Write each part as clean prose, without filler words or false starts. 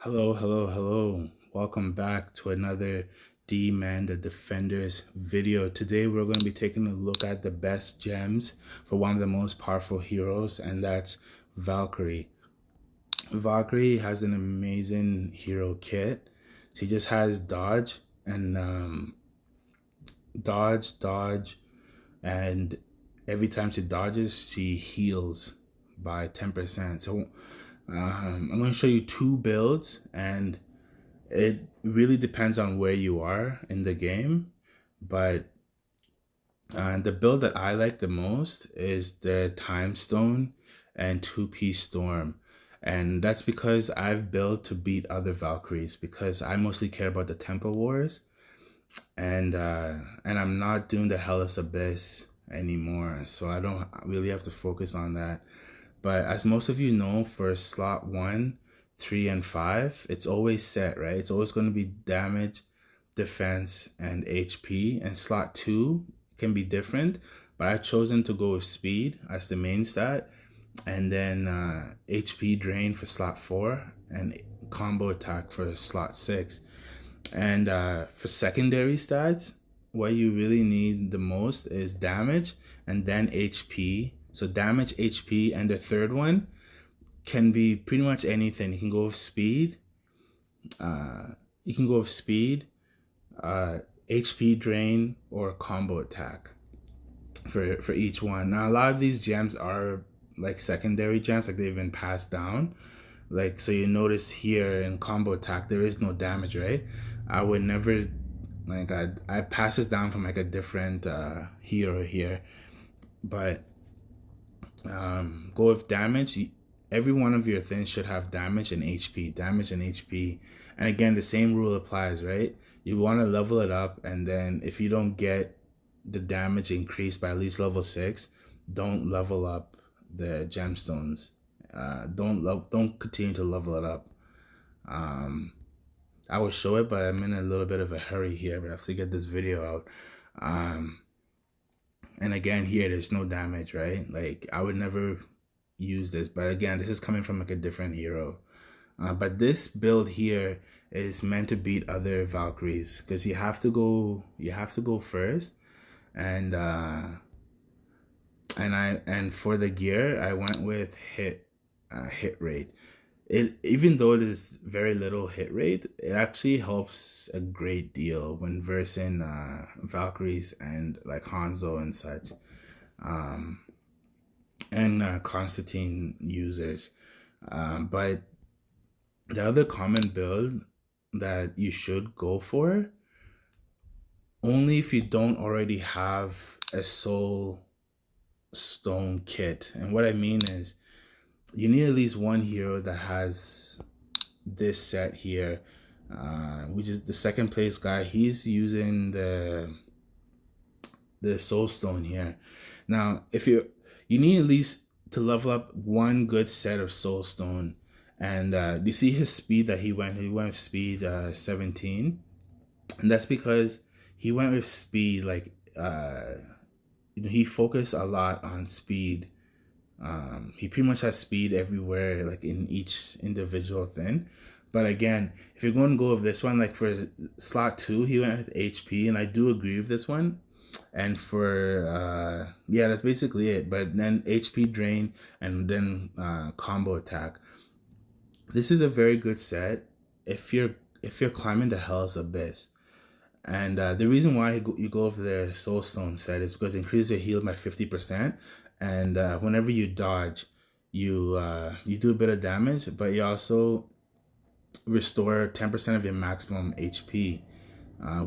Hello, hello, hello. Welcome back to another D-Man the Defenders video. Today we're going to be taking a look at the best gems for one of the most powerful heroes, and that's Valkyrie. Valkyrie has an amazing hero kit. She just has dodge and dodge, and every time she dodges, she heals by 10%. So I'm going to show you two builds, and it really depends on where you are in the game, but the build that I like the most is the Time Stone and two-piece Storm. And that's because I've built to beat other Valkyries, because I mostly care about the Temple Wars, and I'm not doing the Hellas Abyss anymore, so I don't really have to focus on that. But as most of you know, for slot 1, 3, and 5, it's always set, right? It's always going to be damage, defense, and HP. And slot 2 can be different, but I've chosen to go with speed as the main stat, and then HP drain for slot 4, and combo attack for slot 6. And for secondary stats, what you really need the most is damage and then HP. So damage, HP, and the third one can be pretty much anything. You can go with speed. You can go with speed, HP drain, or combo attack for each one. Now a lot of these gems are like secondary gems, like they've been passed down. Like, so you notice here in combo attack there is no damage, right? I would never, like, I pass this down from like a different hero here, but go with damage. Every one of your things should have damage and HP, damage and HP. And again, the same rule applies, right? You want to level it up, and then if you don't get the damage increased by at least level 6, don't level up the gemstones. Don't continue to level it up. I will show it, but I'm in a little bit of a hurry here, but I have to get this video out. And again, here there's no damage, right? Like, I would never use this, but again, this is coming from like a different hero. But this build here is meant to beat other Valkyries, because you have to go first. And and for the gear, I went with hit rate. It, even though it is very little hit rate, it actually helps a great deal when versing Valkyries and like Hanzo and such, and Constantine users. But the other common build that you should go for, only if you don't already have a soul stone kit. And what I mean is, you need at least one hero that has this set here, which is the second place guy. He's using the soul stone here. Now, if you need at least to level up one good set of soul stone. And you see his speed that he went with speed 17, and that's because he went with speed, like he focused a lot on speed. He pretty much has speed everywhere, like in each individual thing. But again, if you're going to go with this one, like for slot 2, he went with HP, and I do agree with this one. And for yeah, that's basically it. But then HP drain, and then combo attack. This is a very good set if you're climbing the Hell's Abyss. And the reason why you go over the Soul Stone set is because it increases your heal by 50%, and whenever you dodge, you do a bit of damage, but you also restore 10% of your maximum HP,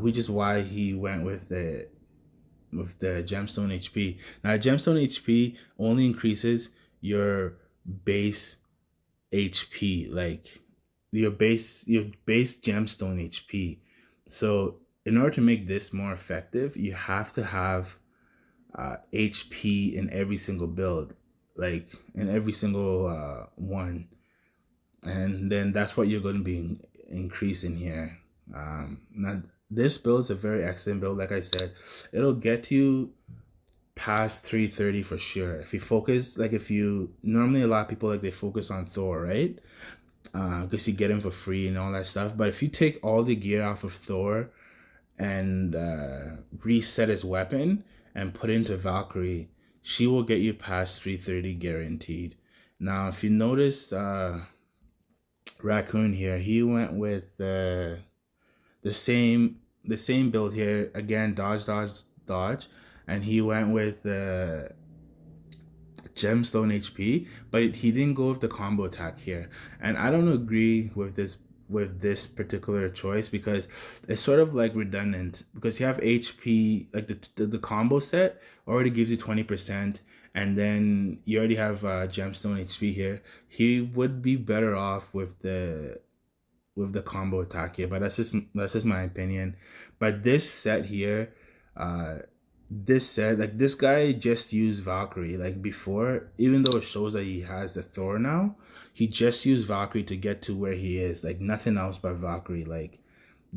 which is why he went with the Gemstone HP. Now, Gemstone HP only increases your base HP, like your base gemstone HP. So in order to make this more effective, you have to have HP in every single build, like in every single one, and then that's what you're going to be increasing here. Now this build is a very excellent build. Like I said, it'll get you past 330 for sure. If you focus, like, if you normally, a lot of people, like, they focus on Thor, right? because you get him for free and all that stuff. But if you take all the gear off of Thor and reset his weapon and put into Valkyrie, she will get you past 330 guaranteed. Now, if you notice, Raccoon here, he went with the same build here again, dodge, dodge, dodge, and he went with Gemstone HP, but he didn't go with the combo attack here. And I don't agree with this particular choice because it's sort of like redundant, because you have HP, like the combo set already gives you 20%, and then you already have Gemstone HP here. He would be better off with the combo attack here, but that's just my opinion. But this set here, like this guy just used Valkyrie. Like before, even though it shows that he has the Thor now, he just used Valkyrie to get to where he is. Like nothing else but Valkyrie. Like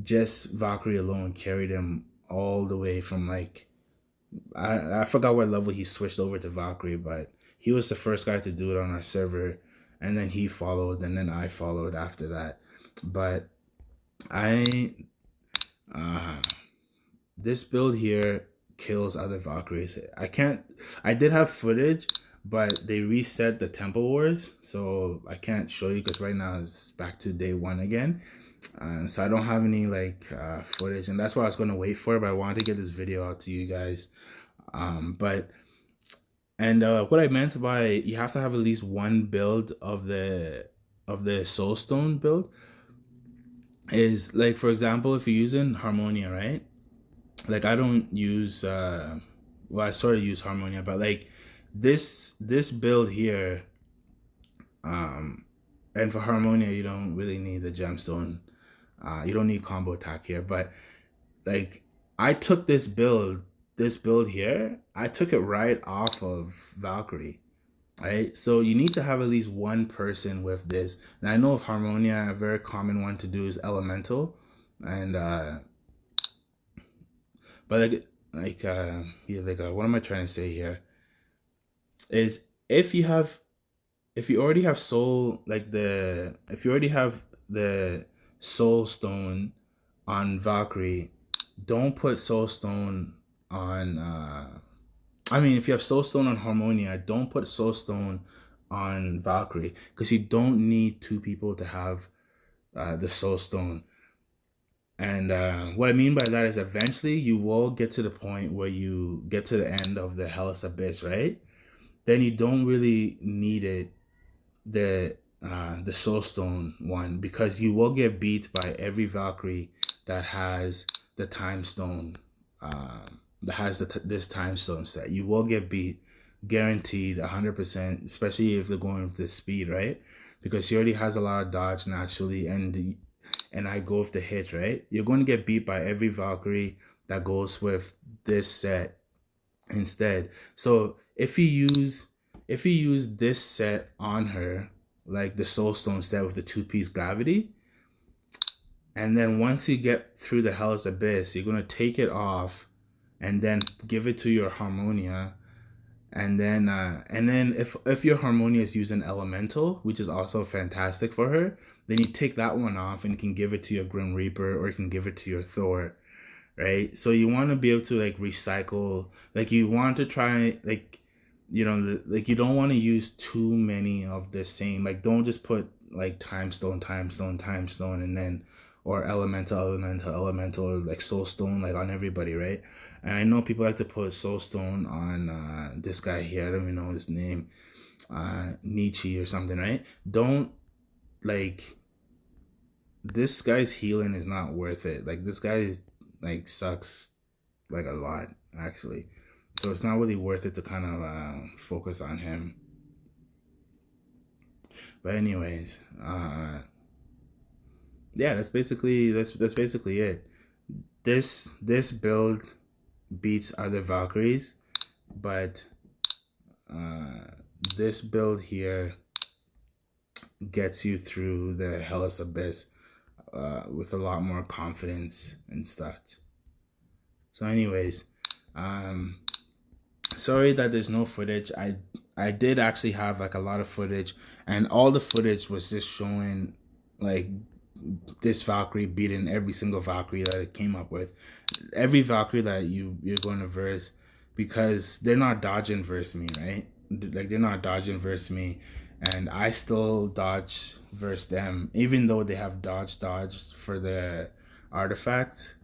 just Valkyrie alone carried him all the way from like, I forgot what level he switched over to Valkyrie, but he was the first guy to do it on our server, and then he followed, and then I followed after that. But this build here kills other Valkyries. I did have footage, but they reset the Temple Wars, so I can't show you because right now it's back to day 1 again. So I don't have any like footage, and that's why I was going to wait for it, but I wanted to get this video out to you guys. What I meant by you have to have at least one build of the Soulstone build is, like, for example, if you're using Harmonia, right? Like I don't use well, I sort of use Harmonia, but like this build here, and for Harmonia you don't really need the Gemstone, you don't need combo attack here, but like I took this build here, I took it right off of Valkyrie, right? So you need to have at least one person with this. And I know of Harmonia, a very common one to do is Elemental, and but what am I trying to say here? Is if you already have if you already have the Soul Stone on Valkyrie, don't put Soul Stone on if you have Soul Stone on Harmonia, don't put Soul Stone on Valkyrie, because you don't need 2 people to have the Soul Stone. And what I mean by that is eventually you will get to the point where you get to the end of the Hellas Abyss, right? Then you don't really need it, the Soul Stone one, because you will get beat by every Valkyrie that has the Time Stone, that has this Time Stone set. You will get beat, guaranteed 100%, especially if they're going with this speed, right? Because she already has a lot of dodge naturally, and I go with the hit, right? You're going to get beat by every Valkyrie that goes with this set instead. So if you use this set on her, like the Soul Stone set with the 2-piece gravity, and then once you get through the Hellas Abyss, you're going to take it off and then give it to your Harmonia. And then if your Harmonia is using Elemental, which is also fantastic for her, then you take that one off and you can give it to your Grim Reaper, or you can give it to your Thor, right? So you want to be able to like recycle, like you want to try, like, you know, like you don't want to use too many of the same, like don't just put like Time Stone, and then, or Elemental, or like Soul Stone, like on everybody, right? And I know people like to put Soul Stone on this guy here, I don't even know his name, Nietzsche or something, right? Don't, like, this guy's healing is not worth it. Like this guy like sucks like a lot actually, so it's not really worth it to kind of focus on him. But anyways, yeah, that's basically it. This build beats other Valkyries, but this build here gets you through the Hellas Abyss with a lot more confidence and such. So anyways, sorry that there's no footage. I did actually have like a lot of footage, and all the footage was just showing like this Valkyrie beating every single Valkyrie that it came up with. Every Valkyrie that you're going to verse, because they're not dodging verse me, right? Like they're not dodging verse me, and I still dodge verse them, even though they have dodge for the artifacts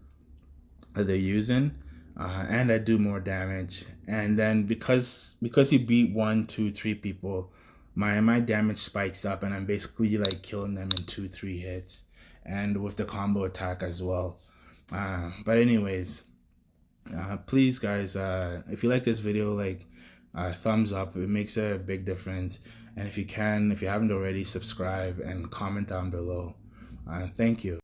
that they're using, and I do more damage. And then because you beat 1, 2, 3 people, my damage spikes up, and I'm basically like killing them in 2, 3 hits, and with the combo attack as well. But anyways, please guys, if you like this video, like thumbs up, it makes a big difference. And if you haven't already, subscribe and comment down below. Thank you.